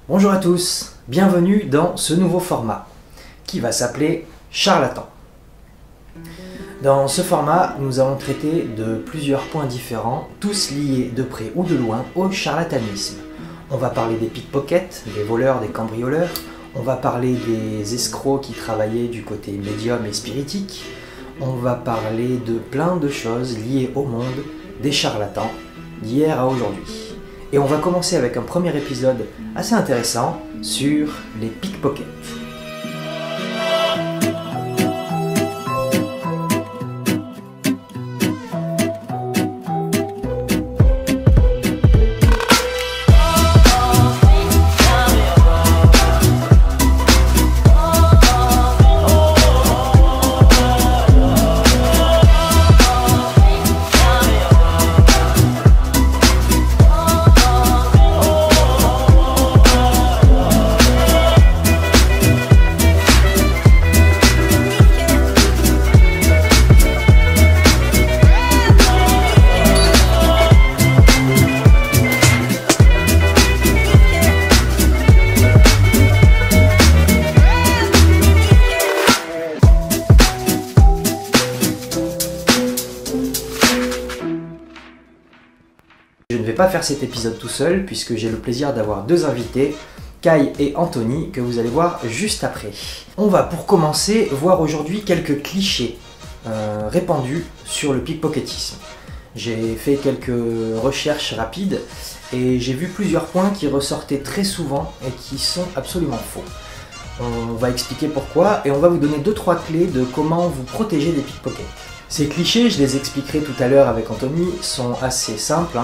Bonjour à tous, bienvenue dans ce nouveau format qui va s'appeler Charlatan. Dans ce format, nous allons traiter de plusieurs points différents, tous liés de près ou de loin au charlatanisme. On va parler des pickpockets, des voleurs, des cambrioleurs, on va parler des escrocs qui travaillaient du côté médium et spiritique, on va parler de plein de choses liées au monde des charlatans d'hier à aujourd'hui. Et on va commencer avec un premier épisode assez intéressant sur les pickpockets. Je ne vais pas faire cet épisode tout seul puisque j'ai le plaisir d'avoir deux invités, Kai et Anthony, que vous allez voir juste après. On va pour commencer voir aujourd'hui quelques clichés répandus sur le pickpocketisme. J'ai fait quelques recherches rapides et j'ai vu plusieurs points qui ressortaient très souvent et qui sont absolument faux. On va expliquer pourquoi et on va vous donner 2-3 clés de comment vous protéger des pickpockets. Ces clichés, je les expliquerai tout à l'heure avec Anthony, sont assez simples.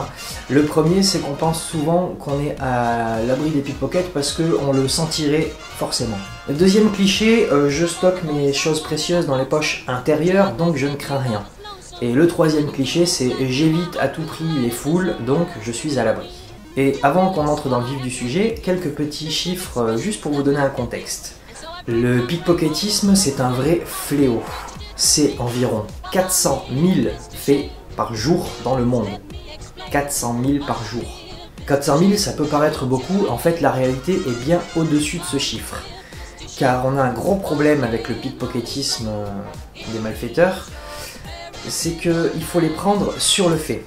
Le premier, c'est qu'on pense souvent qu'on est à l'abri des pickpockets parce qu'on le sentirait forcément. Le deuxième cliché, je stocke mes choses précieuses dans les poches intérieures, donc je ne crains rien. Et le troisième cliché, c'est j'évite à tout prix les foules, donc je suis à l'abri. Et avant qu'on entre dans le vif du sujet, quelques petits chiffres juste pour vous donner un contexte. Le pickpocketisme, c'est un vrai fléau. C'est environ 400 000 faits par jour dans le monde. 400 000 par jour. 400 000, ça peut paraître beaucoup, en fait la réalité est bien au-dessus de ce chiffre. Car on a un gros problème avec le pickpocketisme des malfaiteurs, c'est qu'il faut les prendre sur le fait,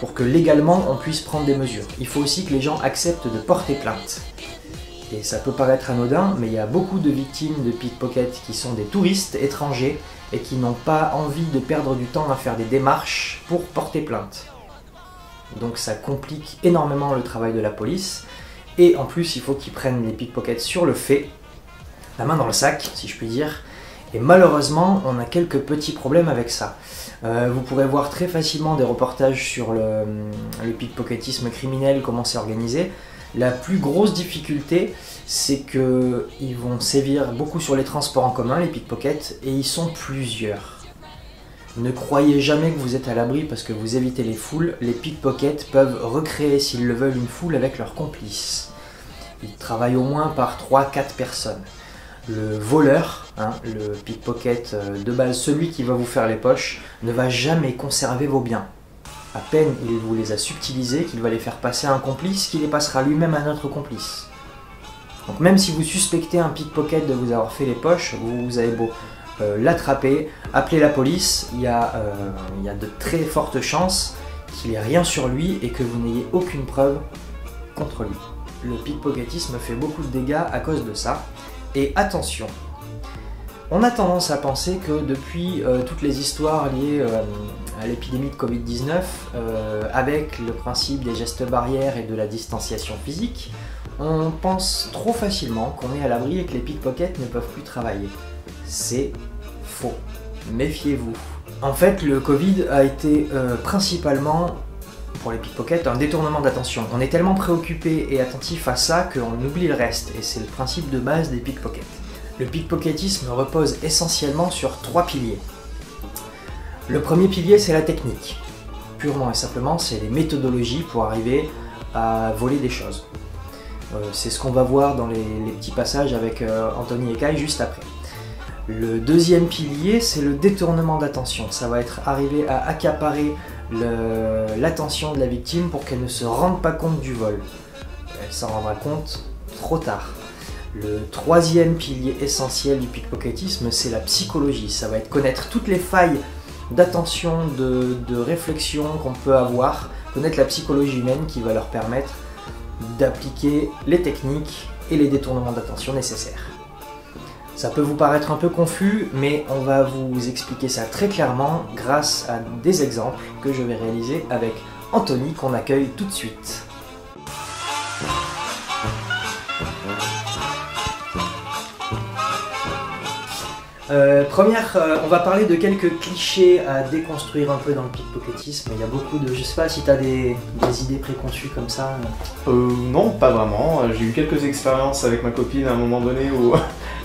pour que légalement on puisse prendre des mesures. Il faut aussi que les gens acceptent de porter plainte. Et ça peut paraître anodin, mais il y a beaucoup de victimes de pickpocket qui sont des touristes étrangers et qui n'ont pas envie de perdre du temps à faire des démarches pour porter plainte. Donc ça complique énormément le travail de la police, et en plus il faut qu'ils prennent les pickpockets sur le fait, la main dans le sac si je puis dire, et malheureusement on a quelques petits problèmes avec ça. Vous pourrez voir très facilement des reportages sur le pickpocketisme criminel, comment c'est organisé. La plus grosse difficulté, c'est qu'ils vont sévir beaucoup sur les transports en commun, les pickpockets, et ils sont plusieurs. Ne croyez jamais que vous êtes à l'abri parce que vous évitez les foules. Les pickpockets peuvent recréer, s'ils le veulent, une foule avec leurs complices. Ils travaillent au moins par 3-4 personnes. Le voleur, le pickpocket de base, celui qui va vous faire les poches, ne va jamais conserver vos biens. À peine il vous les a subtilisés qu'il va les faire passer à un complice qui les passera lui-même à un autre complice. Donc même si vous suspectez un pickpocket de vous avoir fait les poches, vous avez beau l'attraper, appeler la police, il y a de très fortes chances qu'il n'ait rien sur lui et que vous n'ayez aucune preuve contre lui. Le pickpocketisme fait beaucoup de dégâts à cause de ça. Et attention, on a tendance à penser que depuis toutes les histoires liées à l'épidémie de Covid-19, avec le principe des gestes barrières et de la distanciation physique, on pense trop facilement qu'on est à l'abri et que les pickpockets ne peuvent plus travailler. C'est faux. Méfiez-vous. En fait, le Covid a été principalement, pour les pickpockets, un détournement d'attention. On est tellement préoccupé et attentif à ça qu'on oublie le reste, et c'est le principe de base des pickpockets. Le pickpocketisme repose essentiellement sur 3 piliers. Le premier pilier, c'est la technique. Purement et simplement, c'est les méthodologies pour arriver à voler des choses. C'est ce qu'on va voir dans les petits passages avec Anthony et Kai juste après. Le deuxième pilier, c'est le détournement d'attention. Ça va être arriver à accaparer l'attention de la victime pour qu'elle ne se rende pas compte du vol. Elle s'en rendra compte trop tard. Le troisième pilier essentiel du pickpocketisme, c'est la psychologie. Ça va être connaître toutes les failles d'attention, de réflexion qu'on peut avoir, connaître la psychologie humaine qui va leur permettre d'appliquer les techniques et les détournements d'attention nécessaires. Ça peut vous paraître un peu confus, mais on va vous expliquer ça très clairement grâce à des exemples que je vais réaliser avec Anthony qu'on accueille tout de suite. On va parler de quelques clichés à déconstruire un peu dans le pickpocketisme. Il y a beaucoup de... Je sais pas si tu as des idées préconçues comme ça. Non, pas vraiment. J'ai eu quelques expériences avec ma copine à un moment donné où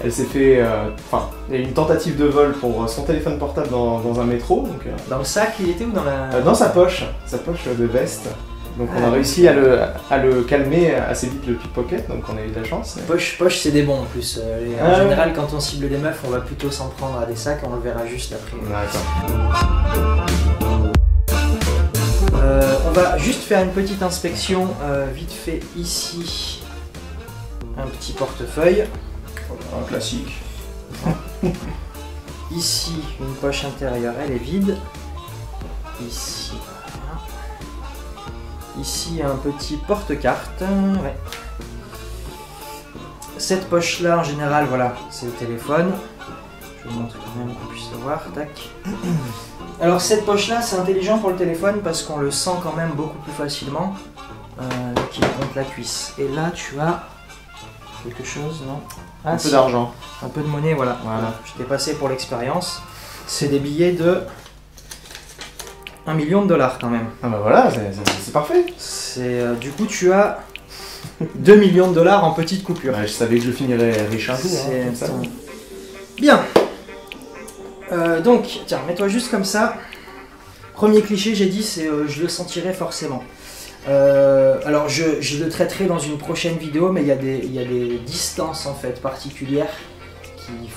elle s'est fait... Enfin, il y a eu une tentative de vol pour son téléphone portable dans un métro. Donc, dans le sac il était ou dans la... Dans sa poche de veste. Donc on a réussi à le calmer assez vite, le pickpocket, donc on a eu de la chance. Poche c'est des bons en plus. En général quand on cible des meufs on va plutôt s'en prendre à des sacs, on le verra juste après. On va juste faire une petite inspection vite fait ici. Un petit portefeuille. Un classique. Ici une poche intérieure, elle est vide. Ici. Ici un petit porte-carte. Ouais. Cette poche là en général, voilà, c'est le téléphone. Je vous montre quand même qu'on puisse le voir. Tac. Alors cette poche là c'est intelligent pour le téléphone parce qu'on le sent quand même beaucoup plus facilement qu'il contre la cuisse. Et là tu as quelque chose, non? Un peu d'argent. Un peu de monnaie, voilà. Je t'ai passé pour l'expérience. C'est des billets de 1 million de dollars quand même. Ah bah voilà, c'est parfait. Du coup tu as 2 millions de dollars en petites coupures. Ouais, je savais que je finirais riche un jour. Ça. Bien. Donc, tiens, mets-toi juste comme ça. Premier cliché, j'ai dit, c'est je le sentirai forcément. Alors je le traiterai dans une prochaine vidéo, mais il y a des distances en fait particulières qui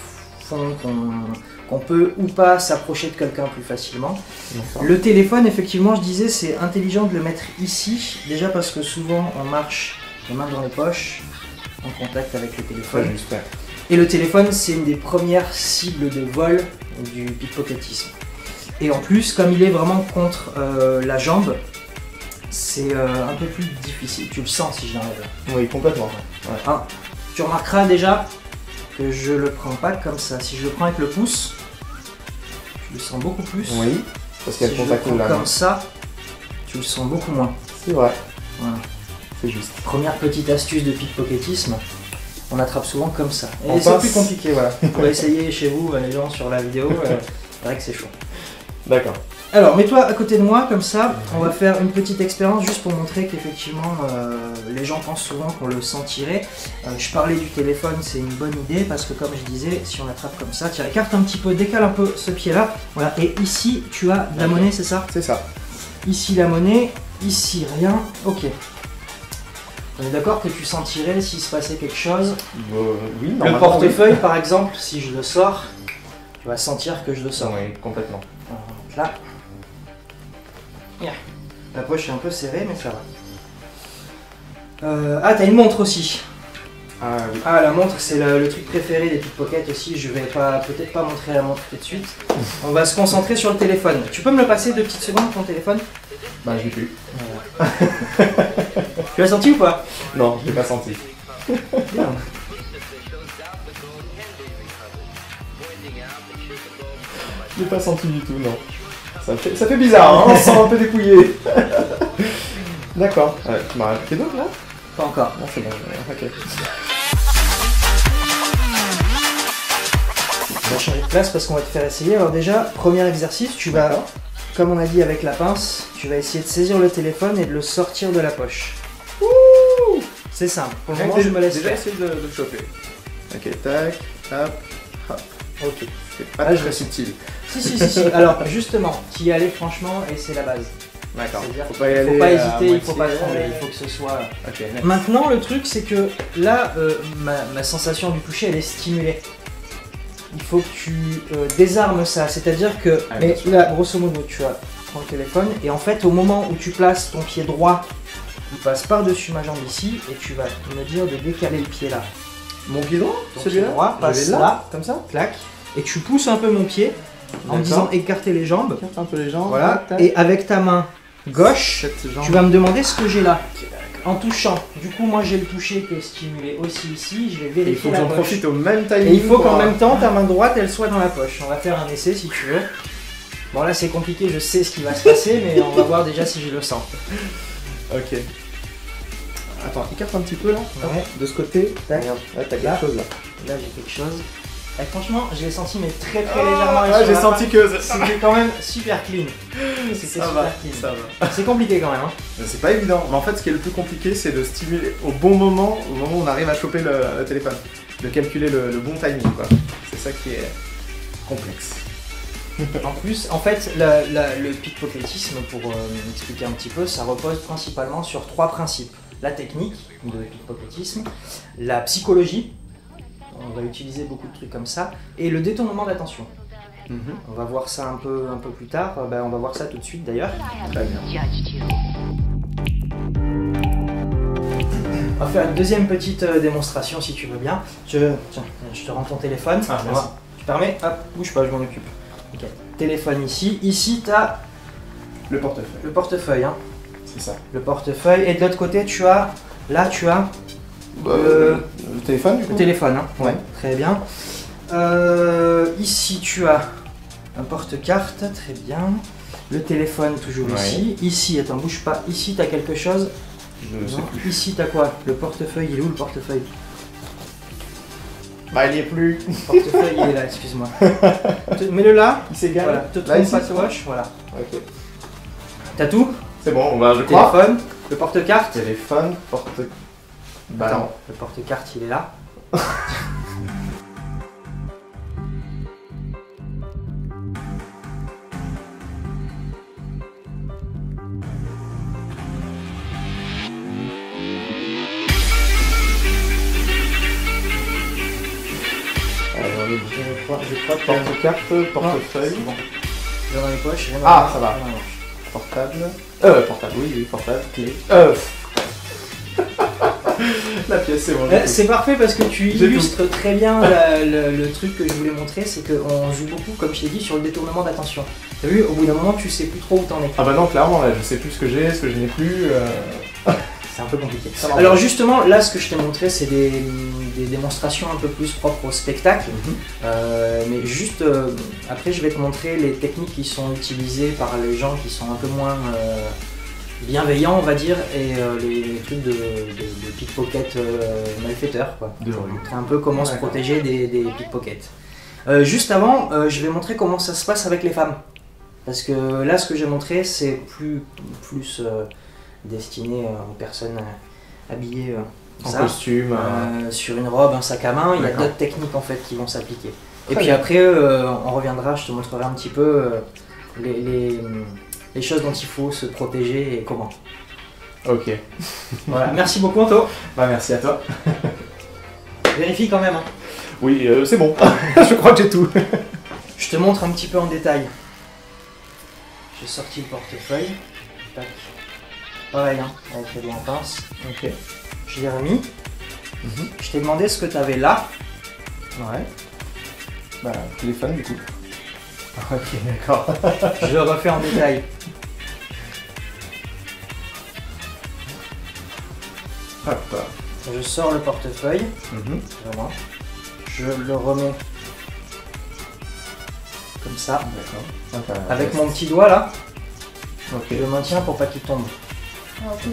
font qu'on peut ou pas s'approcher de quelqu'un plus facilement. Le téléphone, effectivement, je disais, c'est intelligent de le mettre ici, déjà parce que souvent on marche les mains dans les poches, en contact avec le téléphone. Ouais, et le téléphone, c'est une des premières cibles de vol du pickpocketisme. Et en plus, comme il est vraiment contre la jambe, c'est un peu plus difficile. Tu le sens si je l'enlève. Oui, complètement. Ouais. Ah, tu remarqueras déjà que je le prends pas comme ça. Si je le prends avec le pouce, tu le sens beaucoup plus. Oui, parce qu'il y a le contact de la main. Comme ça, tu le sens beaucoup moins. C'est vrai. Voilà. C'est juste. Première petite astuce de pickpocketisme, on attrape souvent comme ça. Et c'est plus compliqué, voilà. Vous pourrez essayer chez vous, les gens sur la vidéo, c'est vrai que c'est chaud. D'accord. Alors, mets-toi à côté de moi, comme ça, on va faire une petite expérience juste pour montrer qu'effectivement, les gens pensent souvent qu'on le sentirait. Je parlais du téléphone, c'est une bonne idée, parce que comme je disais, si on l'attrape comme ça, tu écartes un petit peu, décale un peu ce pied-là, voilà, et ici, tu as de la monnaie, c'est ça? C'est ça. Ici, la monnaie, ici, rien, ok. On est d'accord que tu sentirais s'il se passait quelque chose? Oui, le portefeuille, par exemple, si je le sors, tu vas sentir que je le sors. Oui, complètement. Donc là, la poche est un peu serrée, mais ça va. Ah, t'as une montre aussi. Ah oui. Ah, la montre, c'est le truc préféré des pickpockets aussi. Je vais peut-être pas montrer la montre tout de suite. On va se concentrer sur le téléphone. Tu peux me le passer 2 petites secondes, ton téléphone? Bah, je l'ai plus. Voilà. Tu l'as senti ou pas? Non, je l'ai pas senti. Bien. Je l'ai pas senti du tout, non. Ça fait bizarre, hein, on se sent un peu dépouillé. D'accord. Tu m'as rajouté d'autres là? Pas encore. Non, c'est bon, ok. On va changer de place parce qu'on va te faire essayer. Alors déjà, premier exercice, tu vas, comme on a dit avec la pince, tu vas essayer de saisir le téléphone et de le sortir de la poche. Ouh, c'est simple. Pour le moment, je me laisse déjà faire. essayer de le choper. Ok, tac, hop, hop. Ok. C'est pas très subtil. Si. Alors, justement, tu y allais franchement et c'est la base. D'accord. Faut pas hésiter, il faut pas trembler, il faut que ce soit... Ok, nice. Maintenant, le truc, c'est que là, ma sensation du toucher, elle est stimulée. Il faut que tu désarmes ça, c'est-à-dire que... mais là, grosso modo, tu prends le téléphone et en fait, au moment où tu places ton pied droit il passe par-dessus ma jambe ici et tu vas me dire de décaler le pied là. Mon pied droit, Ton celui-là pied droit passe là, là, comme ça. clac, et tu pousses un peu mon pied en me disant écarter les jambes. Écarte un peu les jambes. Voilà, tac, tac. et avec ta main gauche, Cette jambe. tu vas me demander ce que j'ai là. En touchant. Du coup, moi j'ai le toucher qui est stimulé aussi ici. Je vais Et il vérifier faut que la j'en poche. profite au même timing. Et il faut qu'en pour- même temps, ta main droite, elle soit dans la poche. On va faire un essai si tu veux. Bon là c'est compliqué, je sais ce qui va se passer, mais on va voir déjà si je le sens. Ok. Attends, écarte un petit peu là. Ouais. De ce côté. Tac. Regarde, là t'as Là. quelque chose là. Là j'ai quelque chose. Et franchement, je l'ai senti mais très légèrement. Ah, sur j'ai la senti main. que C'était quand même super clean. C'était ça super va, clean. ça va. C'est compliqué quand même. Hein. Mais c'est pas évident. Mais en fait, ce qui est le plus compliqué, c'est de stimuler au bon moment, au moment où on arrive à choper le téléphone. De calculer le bon timing, quoi. C'est ça qui est complexe. En plus, en fait, le pickpocketisme, pour expliquer un petit peu, ça repose principalement sur 3 principes. La technique de pickpocketisme, la psychologie, on va utiliser beaucoup de trucs comme ça, et le détournement d'attention. On va voir ça un peu plus tard, ben, on va voir ça tout de suite d'ailleurs. Très bien. On va faire une deuxième petite démonstration si tu veux bien. Tiens, je te rends ton téléphone. Ah, merci. Tu permets, hop, bouge pas, je m'en occupe. Ok. Téléphone ici. Ici, tu as Le portefeuille. le portefeuille. Hein. C'est ça. Le portefeuille. Et de l'autre côté, tu as. Là, tu as Le téléphone, du coup le téléphone. Hein. Ouais. Très bien. Ici, tu as un porte-carte. Très bien. Le téléphone, toujours Ouais. ici. Ici, attends, bouge pas. Ici, tu as quelque chose. Je sais Non. plus. Ici, tu as quoi? Le portefeuille, il est où le portefeuille? Bah, il y est plus. Le portefeuille, il est là, excuse-moi. Mets-le là. Il s'est garé. Voilà, te Là, trompe ici, pas de c'est bon poche, voilà. Ok. T'as tout? C'est bon, bah, je Le crois. téléphone, le porte-carte. Téléphone, Bah, non. Attends, le porte-carte, il est là. Je crois que Porte-carte, portefeuille. c'est bon. J'ai dans les poches, j'ai dans Ah, les ça va. poches, j'ai dans les poches. Portable. Portable, oui, portable. Clé. La pièce, c'est bon. j'ai tout. C'est parfait parce que tu J'ai illustres très bien le truc que je voulais montrer, c'est qu'on joue beaucoup, comme je t'ai dit, sur le détournement d'attention. T'as vu, au bout d'un moment, tu sais plus trop où t'en es. Ah bah non, clairement, là, je sais plus ce que j'ai, ce que je n'ai plus. C'est un peu compliqué. Ça marche. Alors justement, là, ce que je t'ai montré, c'est des démonstrations un peu plus propres au spectacle. Mais juste, après, je vais te montrer les techniques qui sont utilisées par les gens qui sont un peu moins bienveillants, on va dire, et les trucs de pickpocket malfaiteurs, quoi. De rue. Montrer un peu comment se D'accord. protéger des pickpockets. Juste avant, je vais montrer comment ça se passe avec les femmes. Parce que là, ce que j'ai montré, c'est plus destiné aux personnes habillées En ça. costume. Sur une robe, un sac à main, il y a D'accord. d'autres techniques en fait qui vont s'appliquer. Et Très puis bien. après, on reviendra, je te montrerai un petit peu les choses dont il faut se protéger et comment. Ok. Voilà, merci beaucoup Anto. Bah merci à toi. Vérifie quand même. Hein. Oui, c'est bon. Je crois que j'ai tout. Je te montre un petit peu en détail. J'ai sorti le portefeuille. Tac. Pareil, hein, avec les doigts en pince. Ok. Je l'ai remis. Je t'ai demandé ce que tu avais là. Ouais. Bah, téléphone du coup. Ok, d'accord. Je le refais en détail. Hop. Je sors le portefeuille. Vraiment. Je le remets comme ça. D'accord. Avec mon petit doigt là, Ok. je le maintiens pour pas qu'il tombe. Ok.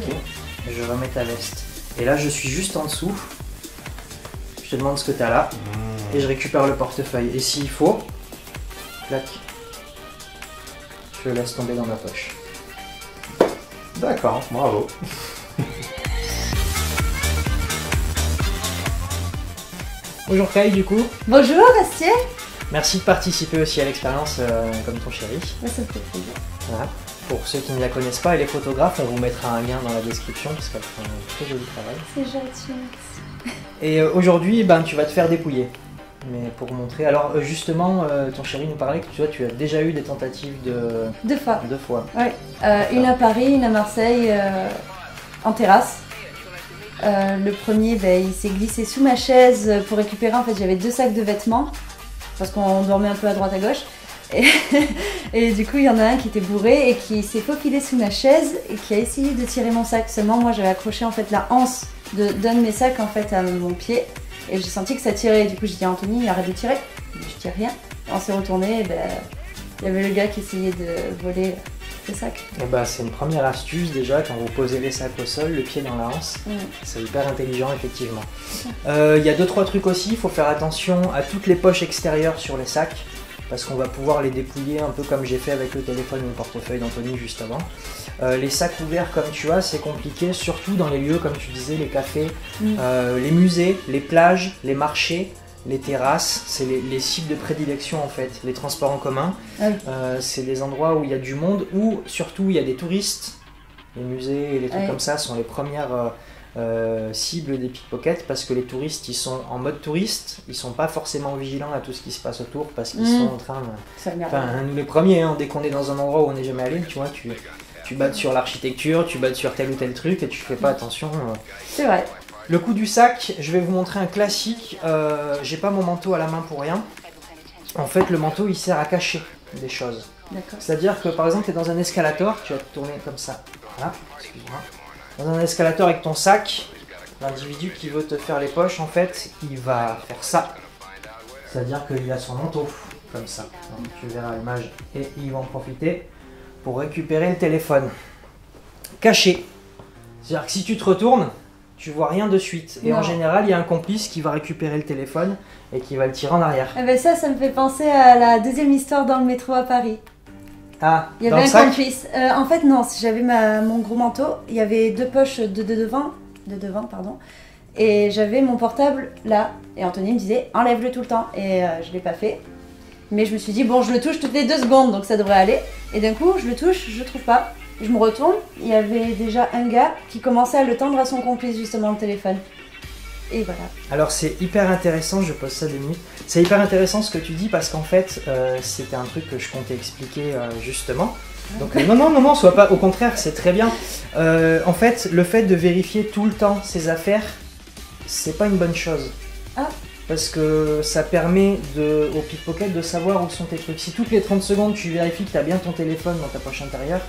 Et je remets ta veste. Et là, je suis juste en dessous. Je te demande ce que tu as là. Et je récupère le portefeuille. Et s'il faut, clac, je le laisse tomber dans ma poche. D'accord, bravo. Bonjour Kai, du coup. Bonjour Astier. Merci de participer aussi à l'expérience comme ton chéri. Ça me fait plaisir. Voilà. Pour ceux qui ne la connaissent pas, elle est photographe. On vous mettra un lien dans la description parce qu'elle fait un très joli travail. C'est gentil, merci. Et aujourd'hui, ben, tu vas te faire dépouiller. Mais pour montrer. Alors, justement, ton chéri nous parlait que tu as déjà eu des tentatives de 2 fois. 2 fois. Ouais. Une à Paris, une à Marseille. en terrasse. Le premier, il s'est glissé sous ma chaise pour récupérer. En fait, j'avais 2 sacs de vêtements parce qu'on dormait un peu à droite à gauche. Et du coup, il y en a un qui était bourré et qui s'est faufilé sous ma chaise et qui a essayé de tirer mon sac. Seulement, moi, j'avais accroché en fait la anse d'un de mes sacs en fait à mon pied et j'ai senti que ça tirait. Du coup, j'ai dit à Anthony, arrête de tirer. Je tire rien. On s'est retourné et il y avait le gars qui essayait de voler le sac. Et c'est une première astuce déjà, quand vous posez les sacs au sol, le pied dans la hanse. C'est hyper intelligent effectivement. Il y a 2-3 trucs aussi, il faut faire attention à toutes les poches extérieures sur les sacs, parce qu'on va pouvoir les dépouiller un peu comme j'ai fait avec le téléphone ou le portefeuille d'Anthony juste avant. Les sacs ouverts comme tu as, c'est compliqué, surtout dans les lieux comme tu disais, les cafés, les musées, les plages, les marchés. Les terrasses, c'est les sites de prédilection en fait, les transports en commun, c'est les endroits où il y a du monde, où surtout il y a des touristes, les musées et les trucs comme ça sont les premières cibles des pickpockets parce que les touristes ils sont en mode touriste, ils sont pas forcément vigilants à tout ce qui se passe autour parce qu'ils sont en train de... Enfin nous les premiers, dès qu'on est dans un endroit où on n'est jamais allé, tu vois, tu battes sur l'architecture, tu battes sur tel ou tel truc et tu fais pas attention. C'est vrai. Le coup du sac, je vais vous montrer un classique. J'ai pas mon manteau à la main pour rien. En fait, le manteau, il sert à cacher des choses. C'est-à-dire que, par exemple, tu es dans un escalator, tu vas te tourner comme ça. Voilà, excuse-moi. Dans un escalator avec ton sac, l'individu qui veut te faire les poches, en fait, il va faire ça. C'est-à-dire qu'il a son manteau, comme ça. Donc, tu verras l'image. Et il va en profiter pour récupérer le téléphone. Caché. C'est-à-dire que si tu te retournes, tu vois rien de suite. Et en général, il y a un complice qui va récupérer le téléphone et qui va le tirer en arrière. Ça me fait penser à la deuxième histoire dans le métro à Paris. Ah, il y avait un complice. En fait, non, j'avais mon gros manteau. Il y avait 2 poches de devant, et j'avais mon portable là. Et Anthony me disait, enlève-le tout le temps. Et je l'ai pas fait. Mais je me suis dit, bon, je le touche toutes les 2 secondes, donc ça devrait aller. Et d'un coup, je le touche, je trouve pas. Je me retourne, il y avait déjà un gars qui commençait à le tendre à son complice, justement, le téléphone. Et voilà. Alors c'est hyper intéressant, je pose ça 2 minutes. C'est hyper intéressant ce que tu dis parce qu'en fait, c'était un truc que je comptais expliquer justement. Donc non, sois pas... Au contraire, c'est très bien. En fait, le fait de vérifier tout le temps ses affaires, c'est pas une bonne chose. Ah. Parce que ça permet au pickpocket de savoir où sont tes trucs. Si toutes les 30 secondes tu vérifies que tu as bien ton téléphone dans ta poche intérieure,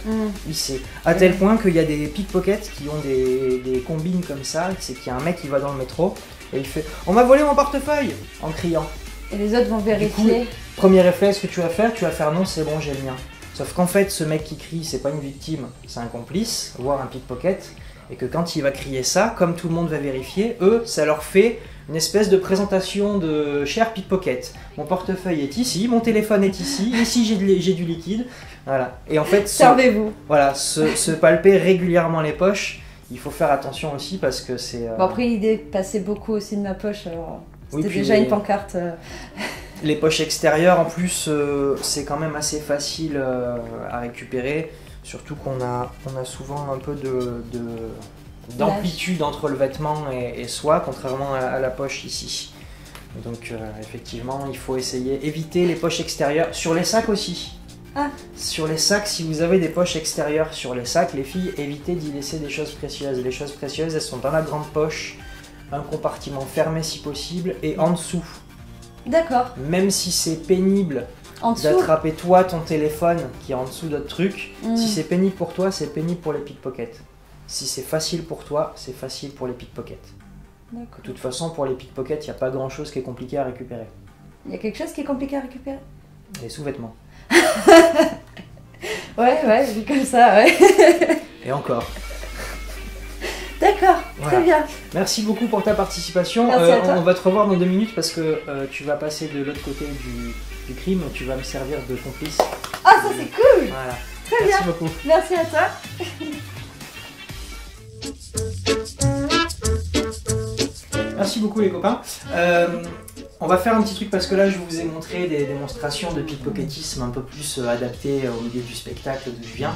il sait. À tel point qu'il y a des pickpockets qui ont des combines comme ça, c'est qu'il y a un mec qui va dans le métro et il fait « On m'a volé mon portefeuille !» en criant. Et les autres vont vérifier. Du coup, premier réflexe que tu vas faire non c'est bon j'ai le mien. Sauf qu'en fait ce mec qui crie c'est pas une victime, c'est un complice, voire un pickpocket. Et que quand il va crier ça, comme tout le monde va vérifier, eux ça leur fait une espèce de présentation de cher pickpocket. Mon portefeuille est ici, mon téléphone est ici j'ai du liquide. Voilà. Et en fait, servez-vous. Voilà, se palper régulièrement les poches, il faut faire attention aussi parce que c'est... Bon, après, il est passé beaucoup aussi de ma poche, alors c'était déjà une pancarte. Les poches extérieures, en plus, c'est quand même assez facile à récupérer. Surtout qu'on a souvent un peu d'amplitude entre le vêtement et soi, contrairement à la poche ici. Donc effectivement, il faut éviter les poches extérieures. Sur les sacs aussi. Ah. Sur les sacs, si vous avez des poches extérieures sur les sacs, les filles, évitez d'y laisser des choses précieuses. Les choses précieuses, elles sont dans la grande poche, un compartiment fermé si possible, et en dessous. D'accord. Même si c'est pénible d'attraper toi ton téléphone qui est en dessous d'autres trucs, si c'est pénible pour toi, c'est pénible pour les pickpockets. Si c'est facile pour toi, c'est facile pour les pickpockets. De toute façon, pour les pickpockets, il n'y a pas grand chose qui est compliqué à récupérer. Il y a quelque chose qui est compliqué à récupérer? Les sous-vêtements. ouais, vu comme ça, ouais. Et encore. D'accord, voilà. Très bien. Merci beaucoup pour ta participation. On va te revoir dans 2 minutes parce que tu vas passer de l'autre côté du crime, tu vas me servir de complice. Ah, ça c'est cool. Voilà. Très bien. Merci beaucoup. Merci à toi. Merci beaucoup les copains. On va faire un petit truc parce que là je vous ai montré des démonstrations de pickpocketisme un peu plus adaptées au milieu du spectacle d'où je viens.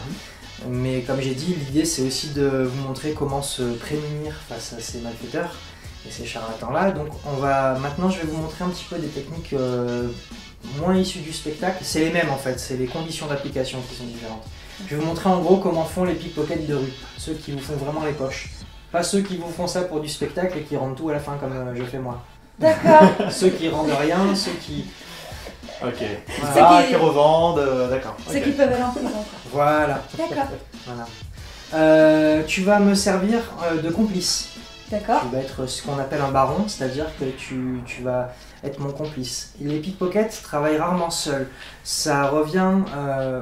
Mais comme j'ai dit, l'idée c'est aussi de vous montrer comment se prémunir face à ces malfaiteurs et ces charlatans là. Donc maintenant je vais vous montrer un petit peu des techniques moins issues du spectacle. C'est les mêmes en fait, c'est les conditions d'application qui sont différentes. Je vais vous montrer en gros comment font les pickpockets de rue, ceux qui vous font vraiment les poches. Pas ceux qui vous font ça pour du spectacle et qui rendent tout à la fin comme je fais moi. D'accord. Ceux qui rendent rien, ceux qui... Ok. Voilà. Qui revendent, d'accord. Ceux Ok. qui peuvent aller en prison. Quoi. Voilà. D'accord. Voilà. Tu vas me servir de complice. D'accord. Tu vas être ce qu'on appelle un baron, c'est-à-dire que tu vas être mon complice. Les pickpockets travaillent rarement seuls. Ça revient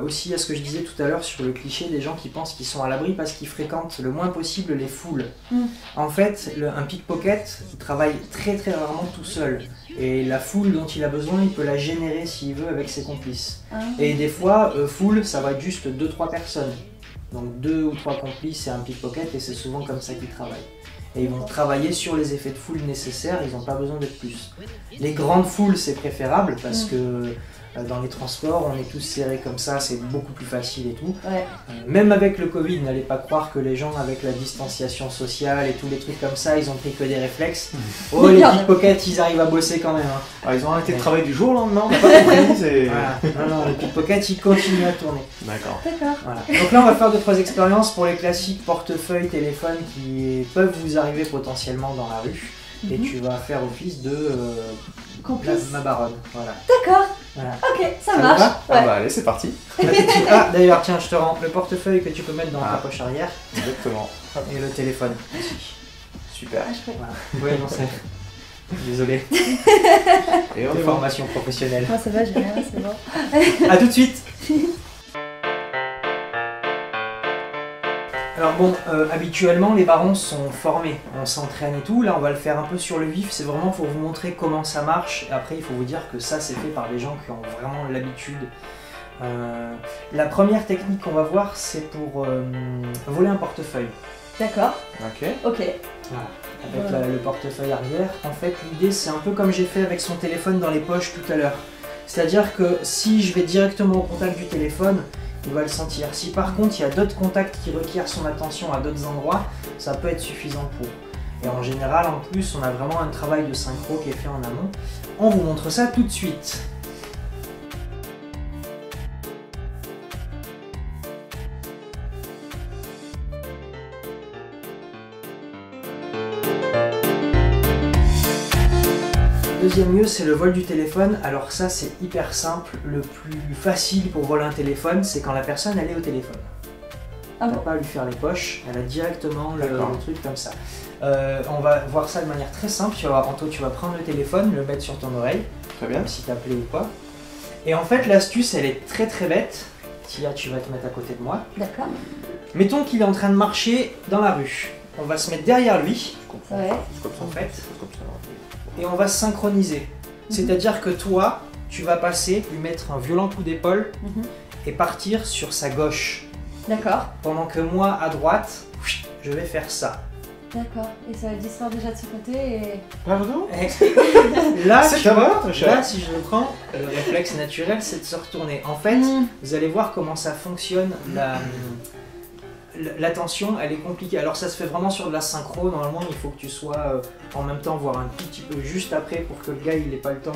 aussi à ce que je disais tout à l'heure sur le cliché des gens qui pensent qu'ils sont à l'abri parce qu'ils fréquentent le moins possible les foules. En fait, un pickpocket travaille très très rarement tout seul. Et la foule dont il a besoin, il peut la générer s'il veut avec ses complices. Et des fois, foule, ça va être juste 2-3 personnes. Donc 2 ou 3 complices et un pickpocket, et c'est souvent comme ça qu'ils travaillent. Et ils vont travailler sur les effets de foule nécessaires, ils n'ont pas besoin d'être plus. Les grandes foules, c'est préférable parce que dans les transports, on est tous serrés comme ça, c'est beaucoup plus facile et tout. Ouais. Même avec le Covid, n'allez pas croire que les gens avec la distanciation sociale et tous les trucs comme ça, ils ont pris que des réflexes. Oh, les pickpockets, ils arrivent à bosser quand même. Hein. Ah, ils ont arrêté de travailler du jour au lendemain, on n'a pas compris. Voilà. Non, les pickpockets, ils continuent à tourner. D'accord. D'accord. Voilà. Donc là, on va faire 2-3 expériences pour les classiques portefeuille, téléphone qui peuvent vous arriver potentiellement dans la rue. Et tu vas faire office de Complice. ma baronne. Voilà. D'accord. Voilà. Ok, ça vous marche. va Ouais. Ah bah allez, c'est parti. Ah, d'ailleurs, tiens, je te rends le portefeuille que tu peux mettre dans ta poche arrière Exactement. et le téléphone aussi. Super. Ah, je crois. Voilà. Oui, non, c'est. Désolé. Et on est bon. Formation professionnelle. Moi ça va, j'ai rien, c'est bon. A tout de suite. Alors bon, habituellement les barons sont formés, on s'entraîne et tout. Là on va le faire un peu sur le vif, c'est vraiment pour vous montrer comment ça marche. Et après il faut vous dire que ça c'est fait par des gens qui ont vraiment l'habitude. La première technique qu'on va voir c'est pour voler un portefeuille. D'accord. Ok. Ok. Avec le portefeuille arrière. En fait l'idée c'est un peu comme j'ai fait avec son téléphone dans les poches tout à l'heure. C'est-à-dire que si je vais directement au contact du téléphone, il va le sentir. Si par contre il y a d'autres contacts qui requièrent son attention à d'autres endroits, ça peut être suffisant pour. Et en général, en plus, on a vraiment un travail de synchro qui est fait en amont. On vous montre ça tout de suite. Deuxième lieu, c'est le vol du téléphone. Alors ça, c'est hyper simple. Le plus facile pour voler un téléphone, c'est quand la personne elle est au téléphone. Ah On va bon. pas lui faire les poches, elle a directement le D'accord. truc comme ça. On va voir ça de manière très simple. Tu vas voir, Anto, tu vas prendre le téléphone, le mettre sur ton oreille, Très bien. même si t'as appelé ou pas. Et en fait, l'astuce, elle est très très bête. Tia, tu vas te mettre à côté de moi. D'accord. Mettons qu'il est en train de marcher dans la rue. On va se mettre derrière lui, Je comprends. Ouais. C'est comme ça. en fait. C'est comme ça. Et on va se synchroniser. C'est-à-dire que toi, tu vas passer, lui mettre un violent coup d'épaule Mhm. et partir sur sa gauche. D'accord. Pendant que moi, à droite, je vais faire ça. D'accord. Et ça va le distraire déjà de ce côté et. Pardon Et là, C'est tu à vois, moi, très cher. là, si je le prends, le réflexe naturel, c'est de se retourner. En fait, vous allez voir comment ça fonctionne. L'attention, elle est compliquée. Alors ça se fait vraiment sur de la synchro. Normalement, il faut que tu sois en même temps, voire un tout petit peu juste après pour que le gars, il n'ait pas le temps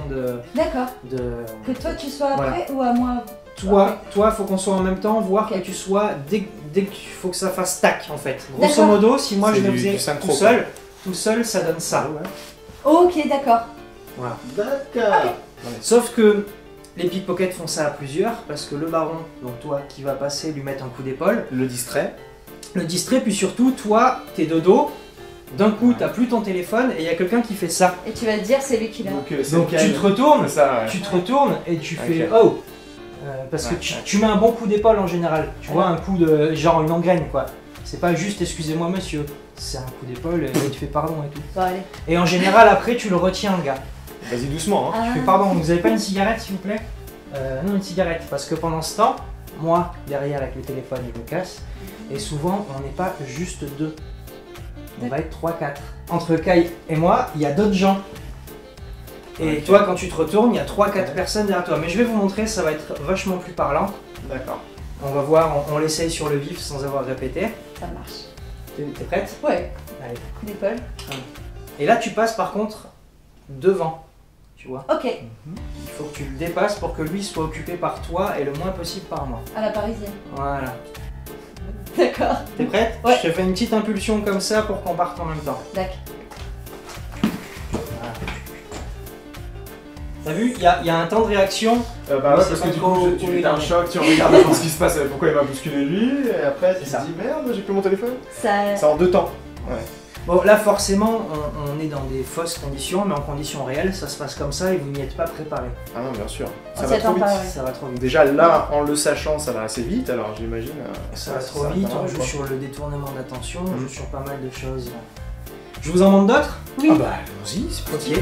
D'accord. de... Que toi tu sois Voilà. après ou à moi. Toi, faut qu'on soit en même temps, voire Ok. que tu sois dès qu'il faut que ça fasse tac en fait. Grosso D'accord. modo, si moi C'est je le du faisais synchro, tout seul, ça donne ça. Ok, d'accord. Voilà. D'accord. Sauf que les pickpockets font ça à plusieurs parce que le baron, donc toi qui va passer, lui mettre un coup d'épaule, Le distrait. le distrait, puis surtout toi, t'es de dos, d'un coup t'as plus ton téléphone et il y a quelqu'un qui fait ça. Et tu vas te dire c'est lui qui l'a. Donc, Donc tu te retournes, C'est ça, ouais. tu te retournes et tu fais Ok. oh. Parce que Ouais, ouais. tu mets un bon coup d'épaule en général, tu vois, un coup de genre une engraine quoi. C'est pas juste excusez-moi monsieur, c'est un coup d'épaule et tu fais pardon et tout. Bon, allez. Et en général après tu le retiens le gars. Vas-y doucement. Hein. Tu fais pardon, vous avez pas une cigarette s'il vous plaît Non, une cigarette, parce que pendant ce temps, moi derrière avec le téléphone il me casse, et souvent on n'est pas juste deux. On va être 3-4. Entre Kai et moi, il y a d'autres gens. Et Ok. toi, quand tu te retournes, il y a 3-4 personnes derrière toi. Mais je vais vous montrer, ça va être vachement plus parlant. D'accord. On va voir, on l'essaye sur le vif sans avoir répété. Ça marche. T'es prête? Ouais. Allez. Coup d'épaule. Et là, tu passes par contre devant. Tu vois? Ok. Il faut que tu le dépasses pour que lui soit occupé par toi et le moins possible par moi. À la parisienne. Voilà. D'accord. T'es prête? Ouais. Je te fais une petite impulsion comme ça pour qu'on parte en même temps. D'accord. Voilà. T'as vu, il y a un temps de réaction. Bah ouais, parce que du coup, tu fais un choc, tu regardes avant ce qui se passe, pourquoi il m'a bousculé lui, et après tu te dis merde, j'ai plus mon téléphone. C'est en 2 temps. Ouais. Bon, là forcément, on est dans des fausses conditions, mais en conditions réelles, ça se passe comme ça et vous n'y êtes pas préparé. Ah non, bien sûr. Ça va trop vite. Ça va trop vite. Déjà là, en le sachant, ça va assez vite, alors j'imagine. Ça va trop vite, on joue sur le détournement d'attention, on joue sur pas mal de choses. Je vous en montre d'autres? Oui. Ah bah allons-y, c'est Ok.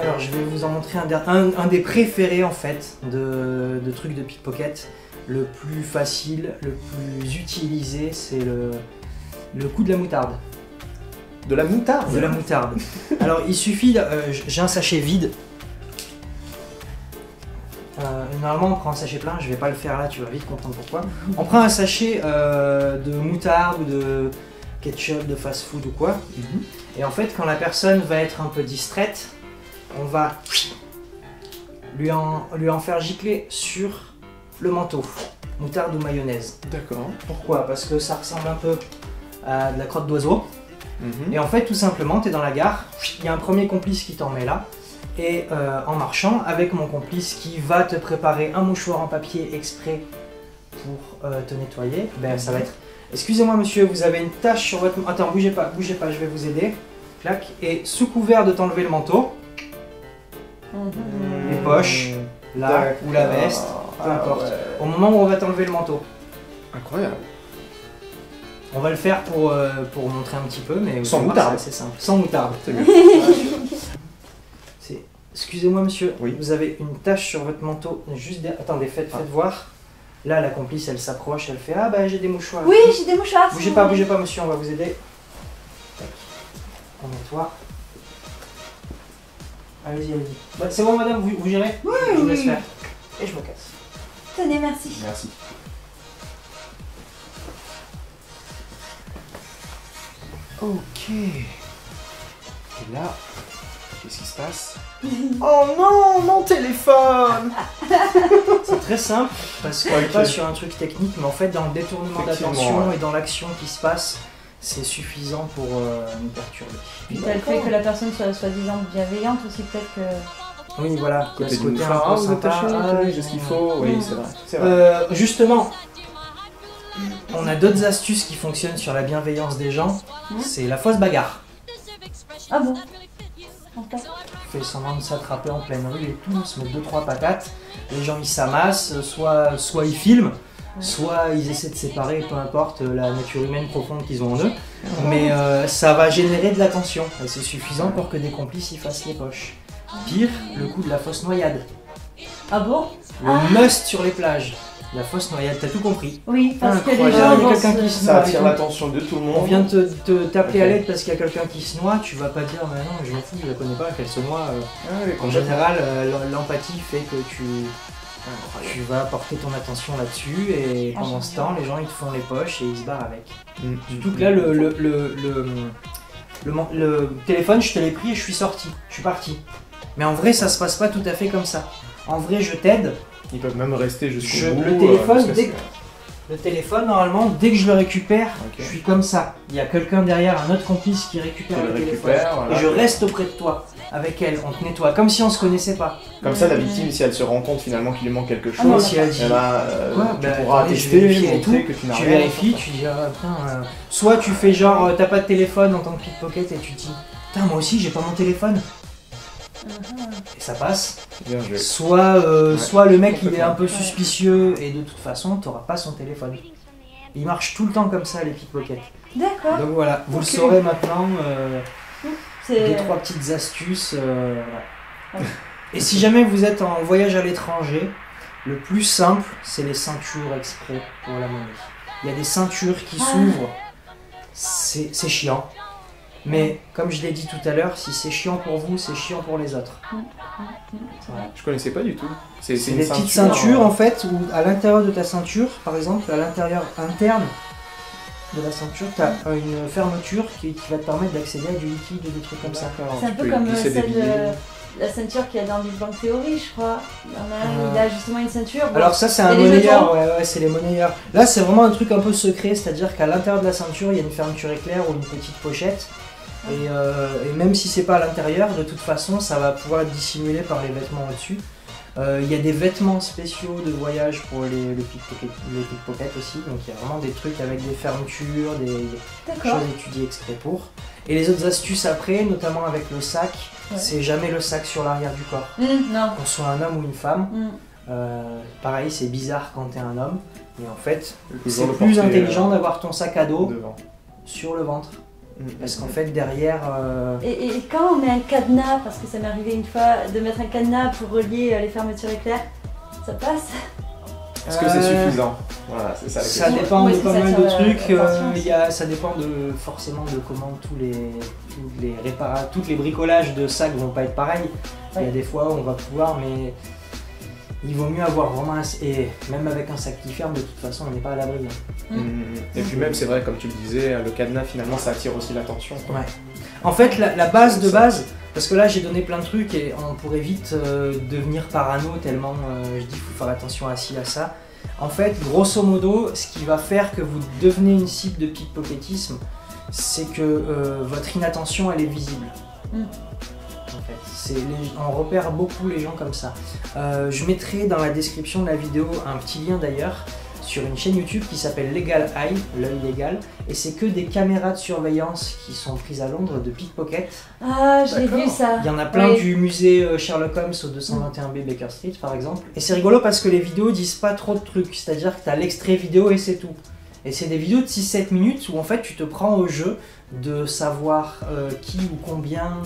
Alors je vais vous en montrer un des préférés en fait de trucs de pickpocket. Le plus facile, le plus utilisé, c'est le coup de la moutarde. De la moutarde? De la moutarde. Alors il suffit, j'ai un sachet vide. Normalement on prend un sachet plein, je vais pas le faire là, tu vas vite comprendre pourquoi. On prend un sachet de moutarde ou de ketchup, de fast food ou quoi. Et en fait quand la personne va être un peu distraite, on va lui en faire gicler sur le manteau, moutarde ou mayonnaise. D'accord. Pourquoi? Parce que ça ressemble un peu à de la crotte d'oiseau. Et en fait, tout simplement, tu es dans la gare, il y a un premier complice qui t'en met là, et en marchant avec mon complice qui va te préparer un mouchoir en papier exprès pour te nettoyer, ben ça va être... Excusez-moi monsieur, vous avez une tache sur votre... Attends, bougez pas, je vais vous aider. Clac, et sous couvert de t'enlever le manteau, les poches, là, ou la veste, peu importe. Ouais. Au moment où on va t'enlever le manteau. Incroyable. On va le faire pour montrer un petit peu, mais sans moutarde. C'est simple. Sans moutarde. C'est mieux. Excusez-moi monsieur, oui. Vous avez une tache sur votre manteau juste derrière. Attendez, faites voir. Là, la complice, elle s'approche, elle fait ah bah j'ai des mouchoirs. Oui, j'ai des mouchoirs. Bougez pas monsieur, on va vous aider. Tac. On nettoie. Allez-y. Bah, c'est bon madame, vous gérez? Oui, je vous oui. laisse faire. Et je me casse. Tenez, merci. Merci. Ok. Et là, qu'est-ce qui se passe? Oh non, mon téléphone! C'est très simple parce qu'on n'est pas sur un truc technique, mais en fait dans le détournement d'attention et dans l'action qui se passe, c'est suffisant pour nous perturber. Puis t'as le fait que la personne soit soi-disant bienveillante aussi, peut-être que... Oui, voilà, il y a ce côté un peu vous sympa. attachez, j'ai ce qu'il faut. Oui, c'est vrai. Justement, on a d'autres astuces qui fonctionnent sur la bienveillance des gens, c'est la fausse bagarre. Ah bon? On fait semblant de s'attraper en pleine rue et tout, on se met 2-3 patates, les gens ils s'amassent, soit ils filment, soit ils essaient de séparer, peu importe la nature humaine profonde qu'ils ont en eux, mais ça va générer de la tension et c'est suffisant pour que des complices y fassent les poches. Pire, le coup de la fausse noyade. Ah bon? Le must sur les plages. La fausse noyade, t'as tout compris. Oui, parce que les Incroyable. gens Il y a vont quelqu'un qui se... se Ça noie et attire tout. l'attention de tout le monde. On vient de t'appeler à l'aide parce qu'il y a quelqu'un qui se noie, tu vas pas dire mais non je m'en fous, je la connais pas, qu'elle se noie. En général, l'empathie fait que tu vas porter ton attention là-dessus et pendant ce temps, les gens ils te font les poches et ils se barrent avec. Surtout que là, le téléphone, je te l'ai pris et je suis sorti, je suis parti. Mais en vrai, ça se passe pas tout à fait comme ça. En vrai, je t'aide. Ils peuvent même rester jusqu'au bout. Le téléphone, normalement, dès que je le récupère, je suis comme ça. Il y a quelqu'un derrière, un autre complice qui récupère le téléphone. Voilà. Et je reste auprès de toi, avec elle, on te nettoie, comme si on se connaissait pas. Comme ça, la victime, si elle se rend compte finalement qu'il lui manque quelque chose, non, si elle dit, tu pourras tester, montrer que tu n'as tu rien. vérifies, tu dis, ah, putain, soit tu fais genre, t'as pas de téléphone en tant que pickpocket et tu te dis, putain, moi aussi, j'ai pas mon téléphone. Et ça passe. Bien joué. Soit le mec il est un peu suspicieux et de toute façon t'auras pas son téléphone. Il marche tout le temps comme ça les pickpockets. D'accord. Donc voilà, vous le saurez maintenant. C'est... 2-3 petites astuces. Voilà. Et si jamais vous êtes en voyage à l'étranger, le plus simple c'est les ceintures exprès pour la monnaie. Il y a des ceintures qui s'ouvrent, c'est chiant. Mais comme je l'ai dit tout à l'heure, si c'est chiant pour vous, c'est chiant pour les autres. Voilà. Je connaissais pas du tout. C'est des petites ceintures en fait, où à l'intérieur de ta ceinture, par exemple, à l'intérieur interne, de la ceinture, tu as une fermeture qui va te permettre d'accéder à du liquide ou des trucs comme ça. C'est un peu comme la ceinture qu'il y a dans Big Bang Theory, je crois. Il y en a un, il a justement une ceinture. Bon. Alors ça c'est un monnayeur, ouais, c'est les monnayeurs. Là c'est vraiment un truc un peu secret, c'est-à-dire qu'à l'intérieur de la ceinture il y a une fermeture éclair ou une petite pochette. Et même si c'est pas à l'intérieur, de toute façon ça va pouvoir être dissimulé par les vêtements au-dessus. Il y a des vêtements spéciaux de voyage pour les pickpockets aussi, donc il y a vraiment des trucs avec des fermetures, des choses étudiées exprès pour. Et les autres astuces après, notamment avec le sac, c'est jamais le sac sur l'arrière du corps. Non. Qu'on soit un homme ou une femme, pareil c'est bizarre quand t'es un homme, mais en fait c'est plus intelligent d'avoir ton sac à dos sur le ventre. Parce qu'en fait derrière... Et quand on met un cadenas, parce que ça m'est arrivé une fois de mettre un cadenas pour relier les fermetures éclairs, ça passe? Est-ce que c'est suffisant? Voilà, c'est ça la question. Ça dépend de pas mal de trucs, ça dépend forcément de comment tous les bricolages de sacs vont pas être pareils. Il y a des fois où on va pouvoir, mais il vaut mieux avoir vraiment et même avec un sac qui ferme, de toute façon on n'est pas à l'abri. Et puis même c'est vrai, comme tu le disais, le cadenas finalement ça attire aussi l'attention. Ouais. En fait la base de base, parce que là j'ai donné plein de trucs et on pourrait vite devenir parano tellement je dis qu'il faut faire attention à ci, à ça. En fait grosso modo ce qui va faire que vous devenez une cible de pickpocketisme, c'est que votre inattention elle est visible. En fait, on repère beaucoup les gens comme ça. Je mettrai dans la description de la vidéo un petit lien d'ailleurs sur une chaîne YouTube qui s'appelle Legal Eye, l'œil légal, et c'est que des caméras de surveillance qui sont prises à Londres de pickpocket. Ah, j'ai vu ça. Il y en a plein du musée Sherlock Holmes au 221B Baker Street par exemple. Et c'est rigolo parce que les vidéos disent pas trop de trucs, c'est-à-dire que tu as l'extrait vidéo et c'est tout. Et c'est des vidéos de 6-7 minutes où en fait tu te prends au jeu de savoir qui ou combien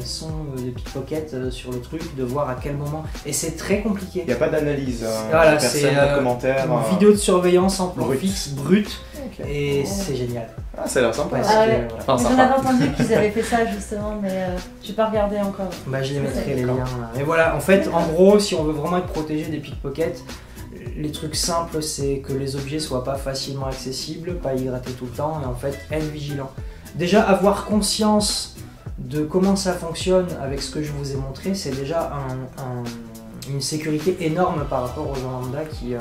sont des pickpockets sur le truc, de voir à quel moment. Et c'est très compliqué. Il n'y a pas d'analyse, voilà, c'est commentaire. Une vidéo de surveillance en plan fixe, brut, et c'est génial. Ah, ça a l'air sympa. J'en avais entendu qu'ils avaient fait ça justement, mais j'ai pas regardé encore. Bah je les mettrai les liens. Mais voilà, en fait, en gros, si on veut vraiment être protégé des pickpockets, les trucs simples, c'est que les objets soient pas facilement accessibles, pas y gratter tout le temps, et en fait, être vigilant. Déjà, avoir conscience de comment ça fonctionne avec ce que je vous ai montré, c'est déjà une sécurité énorme par rapport aux gens lambda qui... Une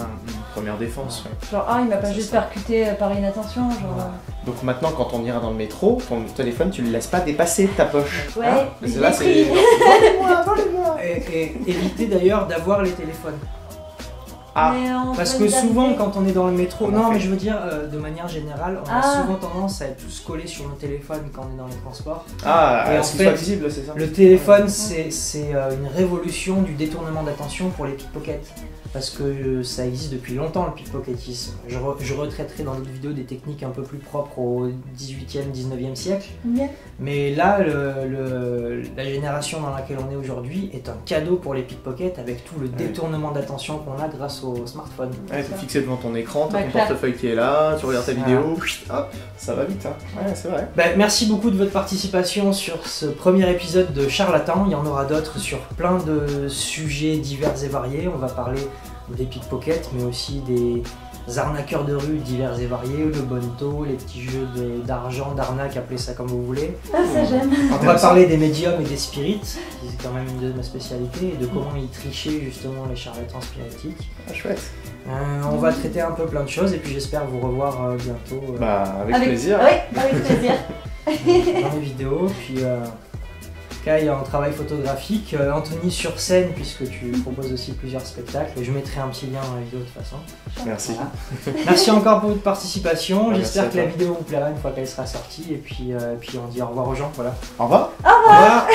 première défense. Genre, il m'a pas juste percuté par inattention, genre... Donc maintenant, quand on ira dans le métro, ton téléphone, tu le laisses pas dépasser ta poche. Ouais, c'est là, c'est... Volez-moi. Et évitez d'ailleurs d'avoir les téléphones. Parce que souvent quand on est dans le métro, mais je veux dire de manière générale, on a souvent tendance à être tous collés sur nos téléphones quand on est dans les transports. Et en fait, visible, c'est ça. Le téléphone c'est une révolution du détournement d'attention pour les pickpockets. Parce que ça existe depuis longtemps le pickpocketisme. Je retraiterai dans d'autres vidéos des techniques un peu plus propres au 18e, 19e siècle. Mais là, la génération dans laquelle on est aujourd'hui est un cadeau pour les pickpockets avec tout le détournement d'attention qu'on a grâce au smartphone. Ouais, t'es fixé devant ton écran, t'as ton portefeuille qui est là, tu regardes ta vidéo, hop, ça va vite. Ouais, c'est vrai. Merci beaucoup de votre participation sur ce premier épisode de Charlatan. Il y en aura d'autres sur plein de sujets divers et variés. On va parler des pickpockets, mais aussi des arnaqueurs de rue divers et variés, le bonneto, les petits jeux d'argent, d'arnaque, appelez ça comme vous voulez. Ah, ça j'aime. On va parler des médiums et des spirites, qui c'est quand même une de mes spécialités, et de comment ils trichaient justement les charlatans spiritiques. Ah, chouette. On va traiter un peu plein de choses, et puis j'espère vous revoir bientôt. Avec plaisir. Oui, avec plaisir. Dans les vidéos, puis... Kai en travail photographique, Anthony sur scène puisque tu proposes aussi plusieurs spectacles. Je mettrai un petit lien dans la vidéo de toute façon. Merci. Voilà. Merci encore pour votre participation. J'espère que la vidéo vous plaira une fois qu'elle sera sortie et puis on dit au revoir aux gens. Voilà. Au revoir. Au revoir.